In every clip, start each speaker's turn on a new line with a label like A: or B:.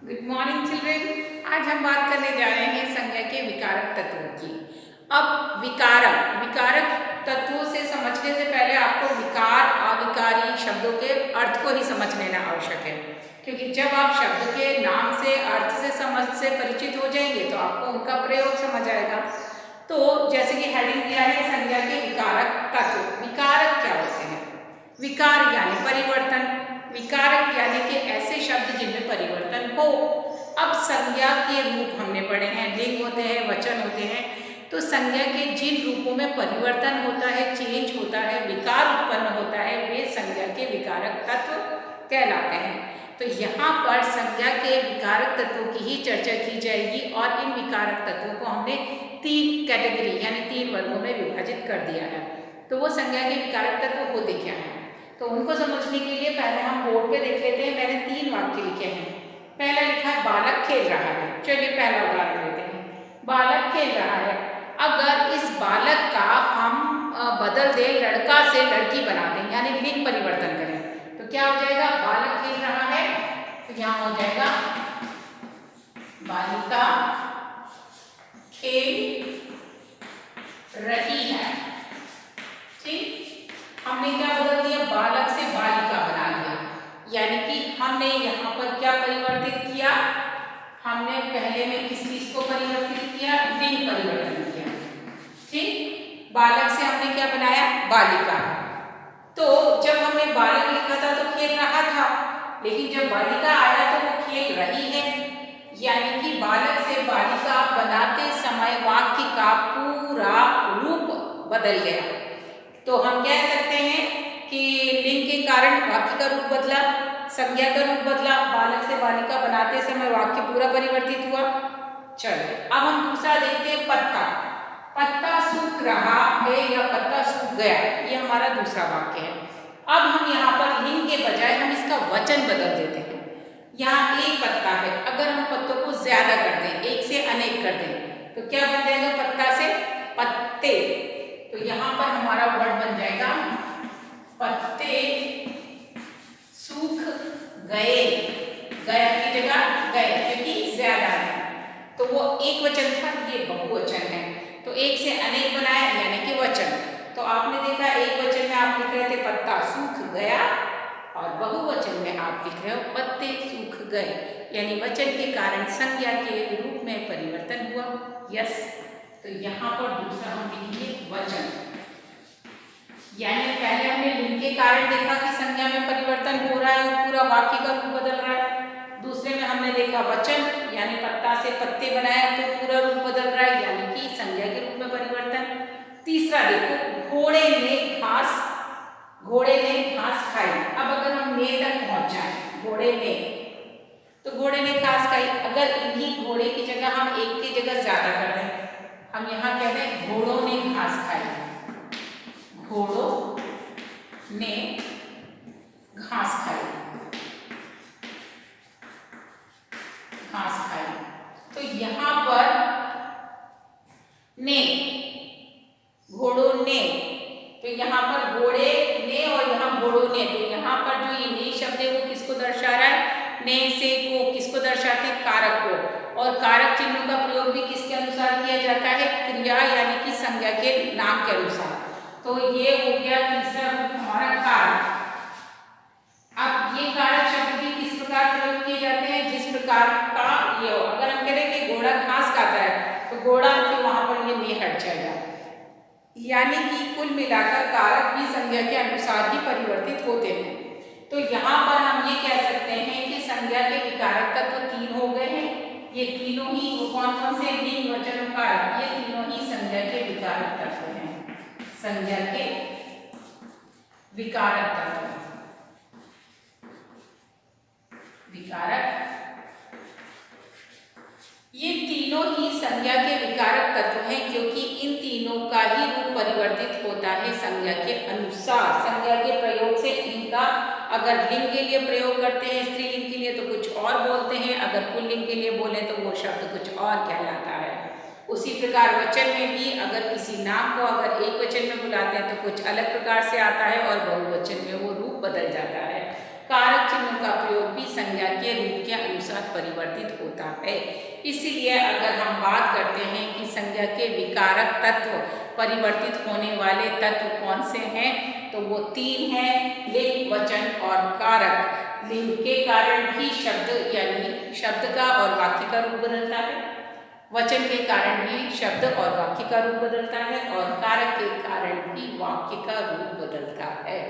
A: Good morning children. आज हम बात करने जा रहे हैं संज्ञा के विकारक तत्वों की। अब विकारक तत्वों से समझने से पहले आपको विकार अविकारी शब्दों के अर्थ को ही समझ लेना आवश्यक है, क्योंकि जब आप शब्द के नाम से अर्थ से समझ से परिचित हो जाएंगे तो आपको उनका प्रयोग समझ आएगा। तो जैसे कि हेडिंग दिया है संज्ञा के विकारक तत्व। विकारक क्या होते हैं? विकार यानी परिवर्तन, विकारक यानी कि ऐसे शब्द जिनमें परिवर्तन हो। अब संज्ञा के रूप हमने पढ़े हैं, लिंग होते हैं, वचन होते हैं। तो संज्ञा के जिन रूपों में परिवर्तन होता है, चेंज होता है, विकार उत्पन्न होता है, वे संज्ञा के विकारक तत्व कहलाते हैं। तो यहाँ पर संज्ञा के विकारक तत्वों की ही चर्चा की जाएगी और इन विकारक तत्वों को हमने 3 कैटेगरी यानी 3 वर्गों में विभाजित कर दिया है। तो वो संज्ञा के विकारक तत्व होते क्या हैं, तो उनको समझने के लिए पहले हम बोर्ड पे देख लेते हैं। मैंने 3 वाक्य लिखे हैं। पहला लिखा है बालक खेल रहा है। चलिए पहला उदाहरण लेते हैं। बालक खेल रहा है। अगर इस बालक का हम बदल दें, लड़का से लड़की बना दें यानी लिंग परिवर्तन करें, तो क्या हो जाएगा? बालक खेल रहा है, तो यहाँ हो जाएगा बालिका खेल रही है। ठीक, हमने क्या बदल दिया? बालक से बालिका बना दिया, यानी कि हमने यहाँ पर क्या परिवर्तित किया? हमने पहले में किस चीज को परिवर्तित किया? लिंग परिवर्तन किया। ठीक, बालक से हमने क्या बनाया? बालिका। तो जब हमने बालक लिखा था तो खेल रहा था, लेकिन जब बालिका आया तो वो खेल रही है, यानी कि बालक से बालिका बनाते समय वाक्य का पूरा रूप बदल गया। तो हम कह सकते हैं कि लिंग के कारण वाक्य का रूप बदला, संज्ञा का रूप बदला, बालक से बालिका बनाते समय वाक्य पूरा परिवर्तित हुआ। चलिए अब हम दूसरा देखते हैं। पत्ता, पत्ता सूख रहा है या पत्ता सूख गया, ये हमारा दूसरा वाक्य है। अब हम यहाँ पर लिंग के बजाय हम इसका वचन बदल देते हैं। यहाँ एक पत्ता है, अगर हम पत्तों को ज्यादा कर दें, एक से अनेक कर दें, तो क्या बन जाएगा? पत्ता से पत्ते। तो यहाँ पर हमारा वर्ड बन जाएगा पत्ते सूख गए। गया की जगह गए, क्योंकि ज्यादा है। तो वो एक वचन था, ये बहुवचन है, तो एक से अनेक बनाया यानी कि वचन। तो आपने देखा एक वचन में आप लिख रहे थे पत्ता सूख गया, और बहुवचन में आप लिख रहे हो पत्ते सूख गए, यानी वचन के कारण संज्ञा के रूप में परिवर्तन हुआ। यस, तो यहाँ पर दूसरा हम लिखेंगे वचन। यानी पहले हमने लिंग के कारण देखा कि संज्ञा में परिवर्तन हो रहा है और पूरा वाक्य का रूप बदल रहा है। दूसरे में हमने देखा वचन, यानी पत्ता से पत्ते बनाया तो पूरा रूप बदल रहा है, यानी कि संज्ञा के रूप में परिवर्तन। तीसरा देखो, घोड़े ने घास खाई। अब अगर हम ने तक पहुंच जाए, घोड़े ने, तो घोड़े ने घास खाई। अगर इन्हीं घोड़े की जगह हम एक की जगह ज्यादा कर दें, हम यहाँ कह रहे हैं घोड़ों ने घास खाई। घोड़ों ने घास खाई, घास खाई। तो यहाँ पर ने, घोड़ों ने, तो यहाँ पर घोड़े ने और यहाँ घोड़ों ने, तो यहाँ पर जो ये ने शब्द है वो किसको दर्शा रहा है? ने से को किसको दर्शाते हैं? कारक को। और कारक चिन्हों का प्रयोग भी किसके अनुसार किया जाता है? क्रिया यानी कि संज्ञा के नाम के अनुसार। तो ये हो गया तीसरा रूप हमारा कारक। अब ये कारक शब्द भी किस प्रकार प्रयोग किए जाते हैं? जिस प्रकार का ये हो। अगर हम कह रहे हैं कि घोड़ा घास खाता है, तो घोड़ा फिर वहां पर ये ने हट जाएगा। यानी कि कुल मिलाकर कारक भी संज्ञा के अनुसार ही परिवर्तित होते हैं। तो यहाँ पर हम ये कह सकते हैं कि संज्ञा के विकारक तत्व 3 हो गए हैं। ये तीनों ही कौन कौन से? लिंग, वचन और कारक, ये तीनों ही संज्ञा के विकारक तत्व हैं। संज्ञा के विकारक तत्व, विकारक, ये तीनों ही संज्ञा के विकारक तत्व हैं, क्योंकि इन तीनों का ही रूप परिवर्तित होता है संज्ञा के अनुसार। संज्ञा के प्रयोग से इनका अगर लिंग के लिए प्रयोग करते हैं, स्त्रीलिंग के लिए, तो कुछ और बोलते हैं, अगर पुल्लिंग के लिए बोले तो वो शब्द कुछ और कहलाता है। उसी प्रकार वचन में भी अगर किसी नाम को अगर एक वचन में बुलाते हैं तो कुछ अलग प्रकार से आता है और बहुवचन में वो रूप बदल जाता है। कारक चिन्हों का प्रयोग भी संज्ञा के रूप के अनुसार साथ परिवर्तित होता है। इसीलिए अगर हम बात करते हैं कि संज्ञा के विकारक तत्व, परिवर्तित होने वाले तत्व कौन से हैं, तो वो 3 हैं, लिंग, वचन और कारक। लिंग के कारण भी शब्द यानी शब्द का और वाक्य का रूप बदलता है, वचन के कारण भी शब्द और वाक्य का रूप बदलता है, और कारक के कारण भी वाक्य का रूप बदलता है।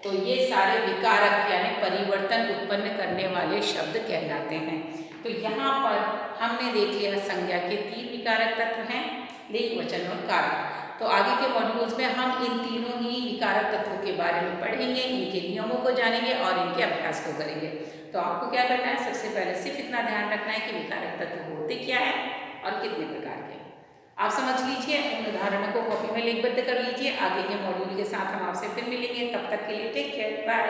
A: तो ये सारे विकारक यानी परिवर्तन उत्पन्न करने वाले शब्द कहलाते हैं। तो यहाँ पर हमने देख लिया संज्ञा के 3 विकारक तत्व हैं, लिंग, वचन और कारक। तो आगे के मॉड्यूल्स में हम इन तीनों ही विकारक तत्वों के बारे में पढ़ेंगे, इनके नियमों को जानेंगे और इनके अभ्यास को करेंगे। तो आपको क्या करना है, सबसे पहले सिर्फ इतना ध्यान रखना है कि विकारक तत्व होते क्या है और कितने प्रकार के। आप समझ लीजिए, उन उदाहरणों को कॉपी में लिखबद्ध कर लीजिए। आगे के मॉड्यूल के साथ हम आपसे फिर मिलेंगे, तब तक के लिए टेक केयर, बाय।